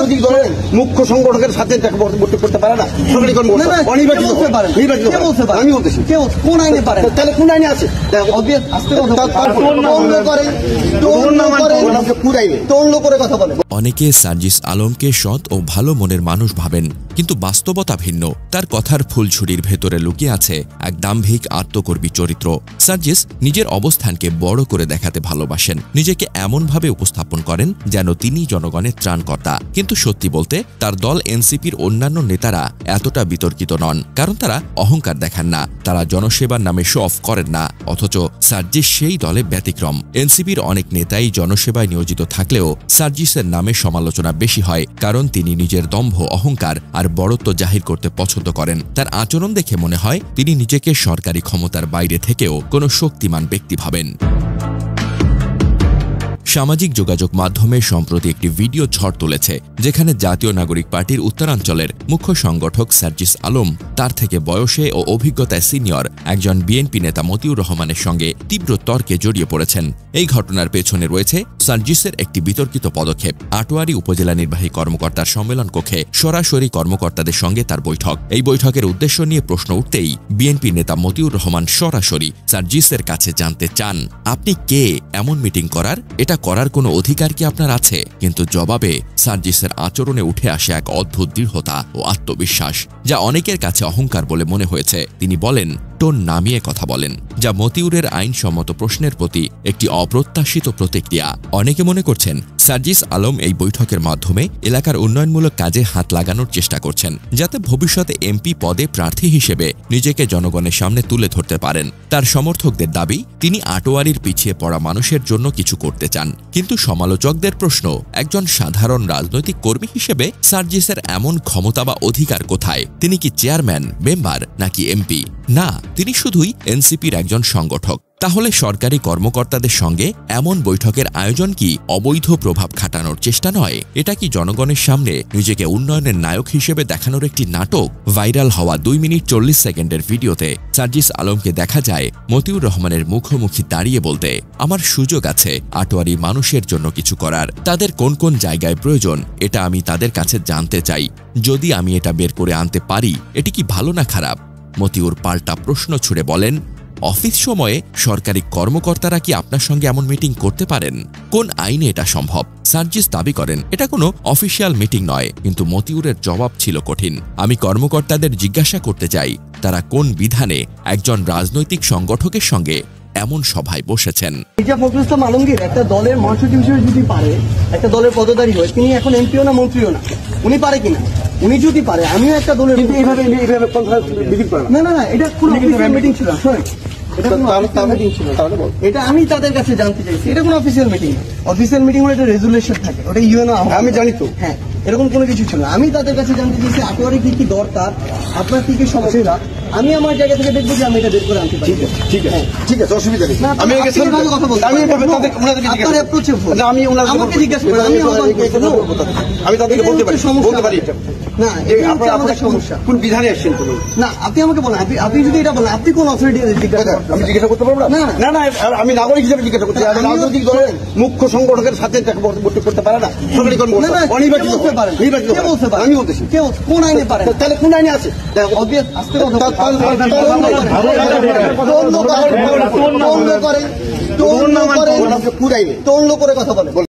রাজনৈতিক দলের মুখ্য সংগঠকের সাথে বৈঠক করতে পারে না সরকারি কর্মকর্তা অনির্বাচিত নির্বাচিত আমি বলতেছি কোন আইনে পারে তাহলে কোন আইনে আছে অনেকে সার্জিস আলমকে সৎ ও ভালো মনের মানুষ ভাবেন, কিন্তু বাস্তবতা ভিন্ন। তার কথার ফুলঝুরির ভেতরে লুকিয়ে আছে এক দাম্ভিক আত্মকর্মী চরিত্র। সার্জিস নিজের অবস্থানকে বড় করে দেখাতে ভালোবাসেন, নিজেকে এমনভাবে উপস্থাপন করেন যেন তিনি জনগণের ত্রাণকর্তা। কিন্তু সত্যি বলতে তার দল এনসিপির অন্যান্য নেতারা এতটা বিতর্কিত নন, কারণ তারা অহংকার দেখান না, তারা জনসেবার নামে শো অফ করেন না। অথচ সার্জিস সেই দলে ব্যতিক্রম। এনসিপির অনেক নেতাই জনসেবায় নিয়োজিত থাকলেও সার্জিসের নামে সমালোচনা বেশি হয়, কারণ তিনি নিজের দম্ভ, অহংকার আর বড়ত্ব জাহির করতে পছন্দ করেন। তার আচরণ দেখে মনে হয় তিনি নিজেকে সরকারি ক্ষমতার বাইরে থেকেও কোনো শক্তিমান ব্যক্তি ভাবেন। সামাজিক যোগাযোগ মাধ্যমে সম্প্রতি একটি ভিডিও ঝড় তুলেছে, যেখানে জাতীয় নাগরিক পার্টির উত্তরাঞ্চলের মুখ্য সংগঠক সার্জিস আলম তার থেকে বয়সে ও অভিজ্ঞতায় সিনিয়র একজন বিএনপি নেতা মতিউর রহমানের সঙ্গে তীব্র তর্কে জড়িয়ে পড়েছেন। এই ঘটনার পেছনে রয়েছে সার্জিসের একটি বিতর্কিত পদক্ষেপ। আটোয়ারী উপজেলা নির্বাহী কর্মকর্তার সম্মেলন কক্ষে সরাসরি কর্মকর্তাদের সঙ্গে তার বৈঠক। এই বৈঠকের উদ্দেশ্য নিয়ে প্রশ্ন উঠতেই বিএনপি নেতা মতিউর রহমান সরাসরি সার্জিসের কাছে জানতে চান, আপনি কে এমন মিটিং করার? এটা করার কোনো অধিকার কি আপনার আছে? কিন্তু জবাবে সার্জিসের আচরণে উঠে আসে এক অদ্ভুত দৃঢ়তা ও আত্মবিশ্বাস, যা অনেকের কাছে অহংকার বলে মনে হয়েছে। তিনি বলেন, টোন নামিয়ে কথা বলেন, যা মতিউরের আইনসম্মত প্রশ্নের প্রতি একটি অপ্রত্যাশিত প্রতিক্রিয়া। অনেকে মনে করছেন সার্জিস আলম এই বৈঠকের মাধ্যমে এলাকার উন্নয়নমূলক কাজে হাত লাগানোর চেষ্টা করছেন, যাতে ভবিষ্যতে এমপি পদে প্রার্থী হিসেবে নিজেকে জনগণের সামনে তুলে ধরতে পারেন। তার সমর্থকদের দাবি, তিনি আটোয়ারীর পিছিয়ে পড়া মানুষের জন্য কিছু করতে চান। কিন্তু সমালোচকদের প্রশ্ন, একজন সাধারণ রাজনৈতিক কর্মী হিসেবে সার্জিসের এমন ক্ষমতা বা অধিকার কোথায়? তিনি কি চেয়ারম্যান, মেম্বার নাকি এমপি? না, তিনি শুধুই এনসিপির একজন সংগঠক। তাহলে সরকারি কর্মকর্তাদের সঙ্গে এমন বৈঠকের আয়োজন কি অবৈধ প্রভাব খাটানোর চেষ্টা নয়? এটা কি জনগণের সামনে নিজেকে উন্নয়নের নায়ক হিসেবে দেখানোর একটি নাটক? ভাইরাল হওয়া 2 মিনিট 40 সেকেন্ডের ভিডিওতে সার্জিস আলমকে দেখা যায় মতিউর রহমানের মুখোমুখি দাঁড়িয়ে বলতে, আমার সুযোগ আছে আটোয়ারী মানুষের জন্য কিছু করার। তাদের কোন কোন জায়গায় প্রয়োজন এটা আমি তাদের কাছে জানতে চাই। যদি আমি এটা বের করে আনতে পারি, এটি কি ভালো না খারাপ? মতিউর পাল্টা প্রশ্ন ছুড়ে বলেন, অফিস সময়ে সরকারি কর্মকর্তারা কি আপনার সঙ্গে এমন মিটিং করতে পারেন? কোন আইনে এটা সম্ভব? সার্জিস দাবি করেন এটা কোনো অফিসিয়াল মিটিং নয়, কিন্তু মতিউরের জবাব ছিল কঠিন। আমি কর্মকর্তাদের জিজ্ঞাসা করতে চাই, তারা কোন বিধানে একজন রাজনৈতিক সংগঠকের সঙ্গে এমন সভায় বসেছেন? মির্জা ফখরুল ইসলাম আলমগীর একটা দলের মহাসচিব হিসেবে যদি পারে, একটা দলের পদধারী হয়, তিনি এখন এমপিও না মন্ত্রীও না, উনি পারে কিনা? উনি যদি পারে, আমিও একটা দলের না, এটা কোনো মিটিং ছিল না, এটা আমি তাদের কাছে জানতে চাইছি। এটা কোনো অফিসিয়াল মিটিং, অফিসিয়াল মিটিং হলে একটা রেজুলেশন থাকে, ওটা ইউএনও আমি জানি তো। হ্যাঁ, এরকম কোনো কিছু ছিল না। আমি তাদের কাছে জানতে চাইছি আটোয়ারে কি কি দরকার, আপনার কি কি সমস্যা, আমি আমার জায়গা থেকে দেখবো যে আমি এটা বের করে আনতে পারি। ঠিক আছে, ঠিক আছে, অসুবিধা নেই। আমি কথা বলছি, আমাকে জিজ্ঞাসা করেন, আমি তাদেরকে বলতে পারি না আমাদের সমস্যা কোন বিধানে আসছেন তুমি? না, আপনি আমাকে বলেন, আপনি যদি এটা বলেন, আপনি কোন অথরিটি জিজ্ঞাসা আমি জিজ্ঞাসা করতে পারবো না? না, আমি নাগরিক হিসেবে জিজ্ঞাসা করছি। রাজনৈতিক দলের মুখ্য সংগঠকের সাথে বৈঠক করতে পারে না সরকারি কর্মকর্তা অনির্বাচিত আমি বলতেছি কোন আইনে পারে? তাহলে কোন আইনে আছে? করে কথা বলে